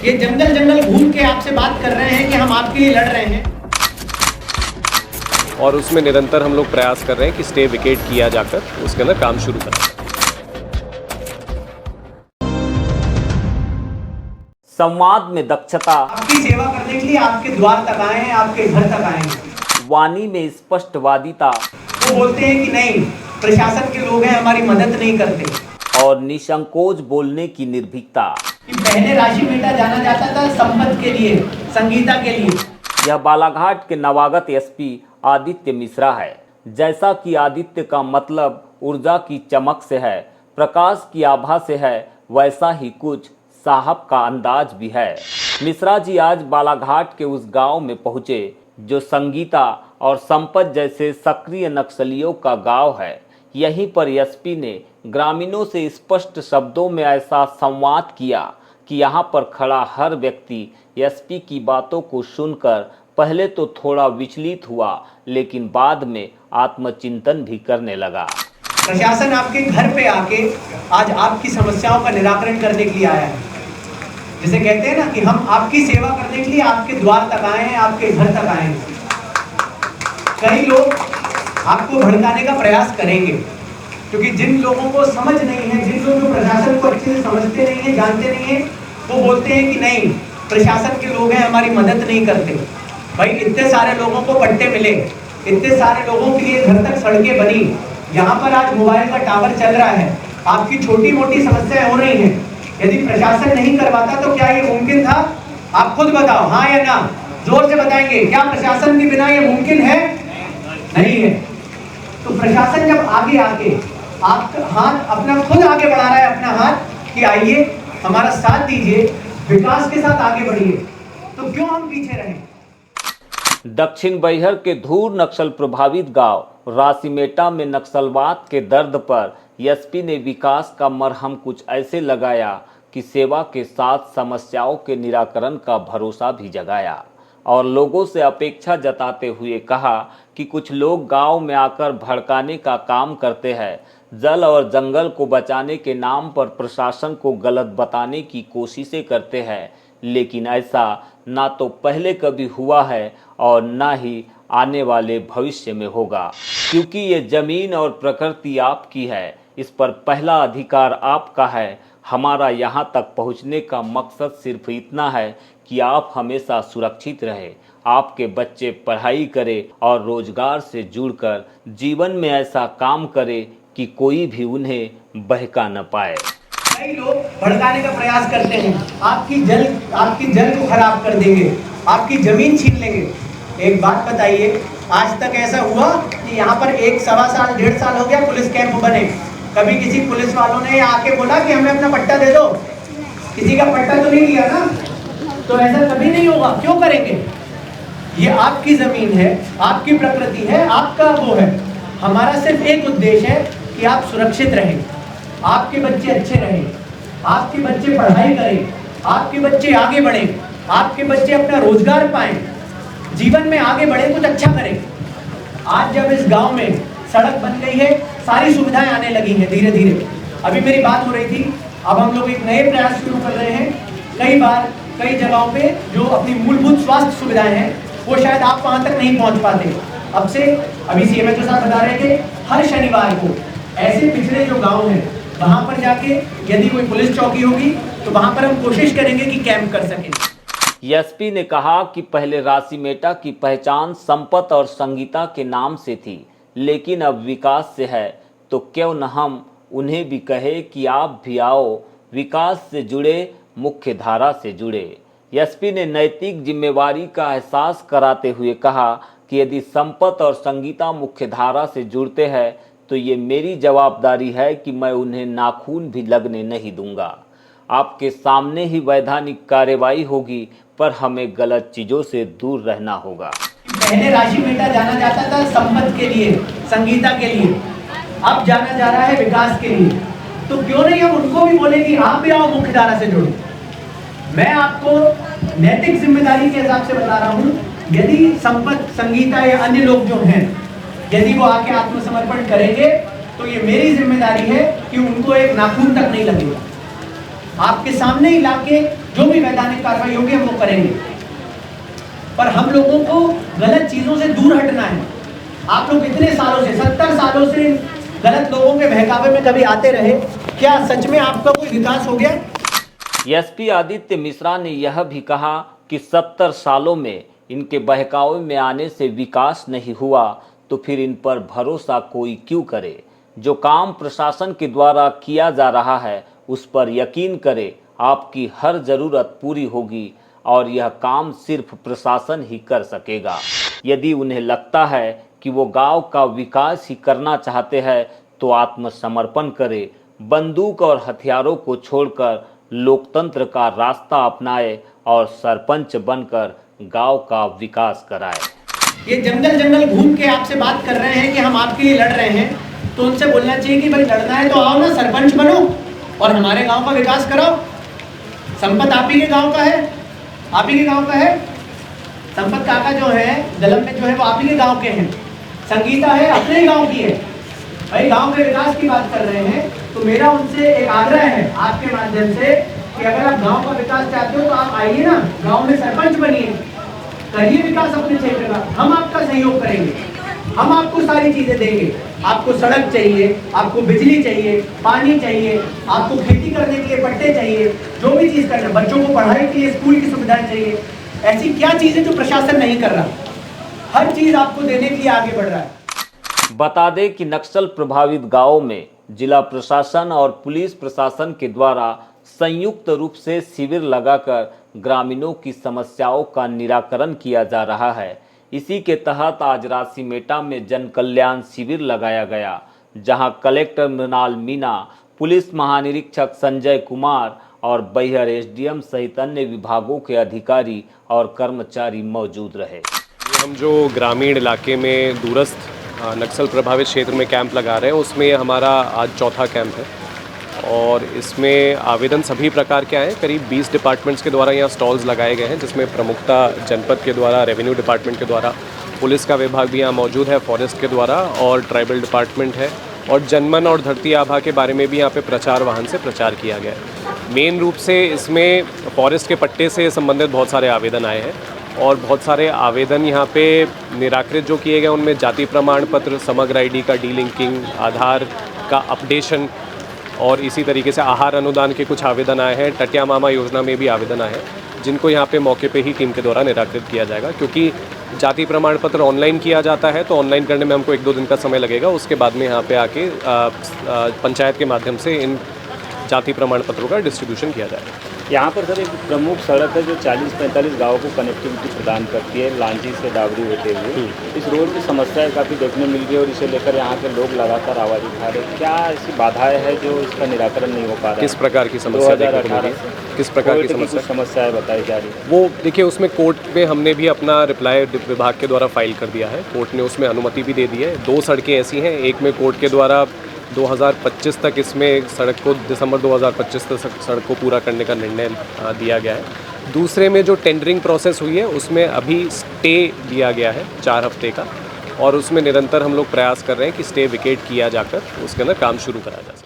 ये जंगल जंगल घूम के आपसे बात कर रहे हैं कि हम आपके लिए लड़ रहे हैं, और उसमें निरंतर हम लोग प्रयास कर रहे हैं कि स्टे विकेट किया जाकर उसके अंदर काम शुरू करें। संवाद में दक्षता, आपकी सेवा करने के लिए आपके द्वार तक आए हैं, आपके घर तक आए हैं। वाणी में स्पष्टवादिता, वो बोलते हैं कि नहीं, प्रशासन के लोग हैं, हमारी मदद नहीं करते। और निसंकोच बोलने की निर्भीकता। कि पहले राशि मेटा जाना जाता था संपत के लिए, संगीता के लिए। यह बालाघाट के नवागत एसपी आदित्य मिश्रा है। जैसा कि आदित्य का मतलब ऊर्जा की चमक से है, प्रकाश की आभा से है, वैसा ही कुछ साहब का अंदाज भी है। मिश्रा जी आज बालाघाट के उस गांव में पहुंचे जो संगीता और संपत जैसे सक्रिय नक्सलियों का गांव है। यहीं पर एसपी ने ग्रामीणों से स्पष्ट शब्दों में ऐसा संवाद किया कि यहाँ पर खड़ा हर व्यक्ति एसपी की बातों को सुनकर पहले तो थोड़ा विचलित हुआ, लेकिन बाद में आत्मचिंतन भी करने लगा। प्रशासन आपके घर पे आके आज आपकी समस्याओं का निराकरण करने के लिए आया है। जिसे कहते हैं ना कि हम आपकी सेवा करने के लिए आपके द्वार तक आए हैं, आपके घर तक आए हैं। कई लोग आपको भड़काने का प्रयास करेंगे, क्योंकि जिन लोगों को समझ नहीं है, जिन लोगों को प्रशासन को अच्छे से समझते नहीं है, जानते नहीं है, वो बोलते हैं कि नहीं, प्रशासन के लोग हैं, हमारी मदद नहीं करते। भाई इतने सारे लोगों को पट्टे मिले, इतने सारे लोगों के लिए घर तक सड़कें बनी, यहाँ पर आज मोबाइल का टावर चल रहा है, आपकी छोटी मोटी समस्याएं हो रही हैं। यदि प्रशासन नहीं करवाता तो क्या ये मुमकिन था? आप खुद बताओ, हाँ या ना? जोर से बताएंगे, क्या प्रशासन के बिना ये मुमकिन है? नहीं है। तो प्रशासन जब आगे आके आपका हाथ अपना खुद आगे बढ़ा रहा है, अपना हाथ कि आइए हमारा साथ दीजिए, विकास के साथ आगे बढ़िए, तो क्यों हम पीछे रहें? दक्षिण बैहर के धूर नक्सल प्रभावित गांव रासीमेटा में नक्सलवाद के दर्द पर एसपी ने विकास का मरहम कुछ ऐसे लगाया कि सेवा के साथ समस्याओं के निराकरण का भरोसा भी जगाया, और लोगों से अपेक्षा जताते हुए कहा कि कुछ लोग गांव में आकर भड़काने का काम करते हैं, जल और जंगल को बचाने के नाम पर प्रशासन को गलत बताने की कोशिशें करते हैं, लेकिन ऐसा ना तो पहले कभी हुआ है और ना ही आने वाले भविष्य में होगा, क्योंकि ये जमीन और प्रकृति आपकी है, इस पर पहला अधिकार आपका है। हमारा यहाँ तक पहुँचने का मकसद सिर्फ इतना है कि आप हमेशा सुरक्षित रहे, आपके बच्चे पढ़ाई करें और रोजगार से जुड़कर जीवन में ऐसा काम करें कि कोई भी उन्हें बहका न पाए। कई लोग भड़काने का प्रयास करते हैं, आपकी जल को खराब कर देंगे, आपकी जमीन छीन लेंगे। एक बात बताइए, आज तक ऐसा हुआ कि यहाँ पर 1 सवा साल 1.5 साल हो गया पुलिस कैंप बने, कभी किसी पुलिस वालों ने आके बोला कि हमें अपना पट्टा दे दो? किसी का पट्टा तो नहीं लिया ना? तो ऐसा कभी नहीं होगा। क्यों करेंगे? ये आपकी जमीन है, आपकी प्रकृति है, आपका वो है। हमारा सिर्फ एक उद्देश्य है कि आप सुरक्षित रहें, आपके बच्चे अच्छे रहें, आपके बच्चे पढ़ाई करें, आपके बच्चे आगे बढ़ें, आपके बच्चे अपना रोजगार पाएं, जीवन में आगे बढ़े, कुछ अच्छा करें। आज जब इस गांव में सड़क बन गई है, सारी सुविधाएं आने लगी हैं धीरे धीरे। अभी मेरी बात हो रही थी, अब हम लोग एक नए प्रयास शुरू कर रहे हैं। कई जगहों पे जो अपनी मूलभूत स्वास्थ्य सुविधाएं हैं वो शायद आप वहां तक नहीं पहुंच पाते। अब से अभी सीएमएचओ साहब बता रहे थे, हर शनिवार को ऐसे पिछड़े जो गांव हैं वहां पर जाके यदि कोई पुलिस चौकी होगी तो वहां पर हम कोशिश करेंगे कि कैंप कर सकें। एसपी ने कहा कि पहले रासीमेटा की पहचान संपत और संगीता के नाम से थी, लेकिन अब विकास से है, तो क्यों न हम उन्हें भी कहे कि आप भी आओ, विकास से जुड़े, मुख्य धारा से जुड़े। एसपी ने नैतिक जिम्मेवारी का एहसास कराते हुए कहा कि यदि संपत और संगीता मुख्य धारा से जुड़ते हैं तो ये मेरी जवाबदारी है कि मैं उन्हें नाखून भी लगने नहीं दूंगा। आपके सामने ही वैधानिक कार्रवाई होगी, पर हमें गलत चीजों से दूर रहना होगा। पहले राशीमेटा जाना जाता था संपत के लिए, संगीता के लिए, अब जाना जा रहा है विकास के लिए। तो क्यों नहीं हम उनको भी बोले कि आप भी आओ, मुख्य धारा से जुड़ो। मैं आपको नैतिक जिम्मेदारी के हिसाब से बता रहा हूँ, यदि संपत, संगीता या अन्य लोग जो हैं, यदि वो आके आत्मसमर्पण करेंगे तो ये मेरी जिम्मेदारी है कि उनको एक नाखून तक नहीं लगेगा। आपके सामने ही लाके जो भी वैधानिक कार्रवाई होगी हम वो करेंगे। पर हम लोगों को गलत चीजों से दूर हटना है। आप लोग इतने सालों से 70 सालों से गलत लोगों के बहकावे में कभी आते रहे, क्या सच में आपका कोई विकास हो गया? एसपी आदित्य मिश्रा ने यह भी कहा कि 70 सालों में इनके बहकावे में आने से विकास नहीं हुआ तो फिर इन पर भरोसा कोई क्यों करे। जो काम प्रशासन के द्वारा किया जा रहा है उस पर यकीन करें, आपकी हर ज़रूरत पूरी होगी और यह काम सिर्फ प्रशासन ही कर सकेगा। यदि उन्हें लगता है कि वो गांव का विकास ही करना चाहते हैं तो आत्मसमर्पण करें, बंदूक और हथियारों को छोड़कर लोकतंत्र का रास्ता अपनाए और सरपंच बनकर गांव का विकास कराए। ये जंगल जंगल घूम के आपसे बात कर रहे हैं कि हम आपके लिए लड़ रहे हैं, तो उनसे बोलना चाहिए कि भाई लड़ना है तो आओ ना, सरपंच बनो और हमारे गांव का विकास कराओ। संपत आप ही के गांव का है, आप ही के गांव का है। संपत काका जो है जलम में जो है वो आप ही के गांव के हैं। संगीता है अपने ही गांव की है। भाई गांव के विकास की बात कर रहे हैं तो मेरा उनसे एक आग्रह है आपके माध्यम से कि अगर आप गांव का विकास चाहते हो तो आप आइए ना, गांव में सरपंच बनिए, करिए विकास अपने क्षेत्र का। हम आपका सहयोग करेंगे, हम आपको सारी चीजें देंगे। आपको सड़क चाहिए, आपको बिजली चाहिए, पानी चाहिए, आपको खेती करने के लिए पट्टे चाहिए, जो भी चीज करना, बच्चों को पढ़ाई के लिए स्कूल की सुविधाएं चाहिए। ऐसी क्या चीज है जो प्रशासन नहीं कर रहा? हर चीज आपको देने के लिए आगे बढ़ रहा है। बता दें कि नक्सल प्रभावित गांवों में जिला प्रशासन और पुलिस प्रशासन के द्वारा संयुक्त रूप से शिविर लगाकर ग्रामीणों की समस्याओं का निराकरण किया जा रहा है। इसी के तहत आज रासीमेटा में जन कल्याण शिविर लगाया गया, जहां कलेक्टर मृणाल मीना, पुलिस महानिरीक्षक संजय कुमार और बैहर एसडीएम सहित अन्य विभागों के अधिकारी और कर्मचारी मौजूद रहे। हम जो ग्रामीण इलाके में दूरस्थ नक्सल प्रभावित क्षेत्र में कैंप लगा रहे हैं उसमें हमारा आज चौथा कैंप है और इसमें आवेदन सभी प्रकार के आए हैं। करीब 20 डिपार्टमेंट्स के द्वारा यहाँ स्टॉल्स लगाए गए हैं, जिसमें प्रमुखता जनपद के द्वारा, रेवेन्यू डिपार्टमेंट के द्वारा, पुलिस का विभाग भी यहाँ मौजूद है, फॉरेस्ट के द्वारा और ट्राइबल डिपार्टमेंट है और जनमन और धरती आभा के बारे में भी यहाँ पे प्रचार वाहन से प्रचार किया गया है। मेन रूप से इसमें फॉरेस्ट के पट्टे से संबंधित बहुत सारे आवेदन आए हैं और बहुत सारे आवेदन यहाँ पे निराकृत जो किए गए उनमें जाति प्रमाण पत्र, समग्र आईडी का डीलिंकिंग, आधार का अपडेशन और इसी तरीके से आहार अनुदान के कुछ आवेदन आए हैं। टटिया मामा योजना में भी आवेदन आए हैं जिनको यहाँ पे मौके पे ही टीम के द्वारा निराकृत किया जाएगा, क्योंकि जाति प्रमाण पत्र ऑनलाइन किया जाता है तो ऑनलाइन करने में हमको 1-2 दिन का समय लगेगा। उसके बाद में यहाँ पे आके पंचायत के माध्यम से इन जाति प्रमाण पत्रों का डिस्ट्रीब्यूशन किया जाएगा। यहाँ पर सर एक प्रमुख सड़क है जो 40-45 गाँवों को कनेक्टिविटी प्रदान करती है, लांजी से डाबरी होते हुए। इस रोड की समस्या काफ़ी देखने मिल रही है और इसे लेकर यहाँ के लोग लगातार आवाज़ उठा रहे हैं। क्या ऐसी बाधाएं हैं जो इसका निराकरण नहीं हो पा रहा है? किस प्रकार की समस्या? 2018 किस प्रकार की समस्याएं बताई जा रही है? वो देखिए, उसमें कोर्ट में हमने भी अपना रिप्लाई विभाग के द्वारा फाइल कर दिया है। कोर्ट ने उसमें अनुमति भी दे दी है। 2 सड़कें ऐसी हैं, एक में कोर्ट के द्वारा 2025 तक इसमें सड़क को, दिसंबर 2025 तक सड़क को पूरा करने का निर्णय दिया गया है। दूसरे में जो टेंडरिंग प्रोसेस हुई है उसमें अभी स्टे दिया गया है 4 हफ्ते का और उसमें निरंतर हम लोग प्रयास कर रहे हैं कि स्टे विकेट किया जाकर उसके अंदर काम शुरू करा जा सके।